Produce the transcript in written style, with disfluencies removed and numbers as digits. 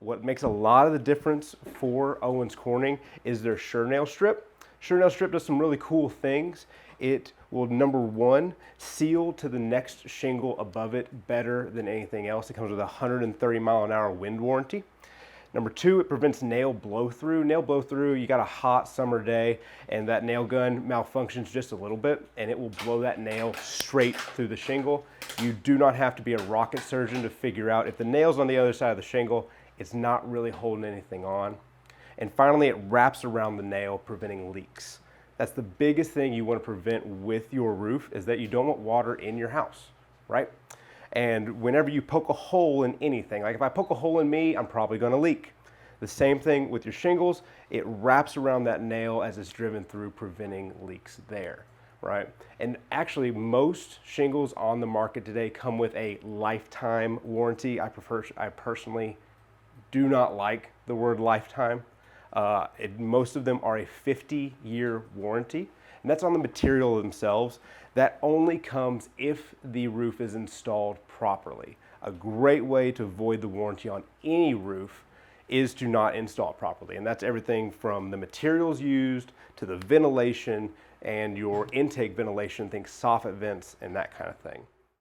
What makes a lot of the difference for Owens Corning is their Sure strip. Sure strip does some really cool things. It will, number one, seal to the next shingle above it better than anything else. It comes with a 130-mile-an-hour wind warranty. Number two, it prevents nail blow through. Nail blow through, you got a hot summer day and that nail gun malfunctions just a little bit and it will blow that nail straight through the shingle. You do not have to be a rocket surgeon to figure out if the nail's on the other side of the shingle, it's not really holding anything on. And finally, it wraps around the nail, preventing leaks. That's the biggest thing you want to prevent with your roof, is that you don't want water in your house, right? And whenever you poke a hole in anything, like if I poke a hole in me, I'm probably going to leak. The same thing with your shingles, it wraps around that nail as it's driven through, preventing leaks there, right? And actually, most shingles on the market today come with a lifetime warranty. I personally do not like the word lifetime. Most of them are a 50-year warranty, and that's on the material themselves. That only comes if the roof is installed properly. A great way to avoid the warranty on any roof is to not install it properly, and that's everything from the materials used to the ventilation and your intake ventilation, think soffit vents and that kind of thing.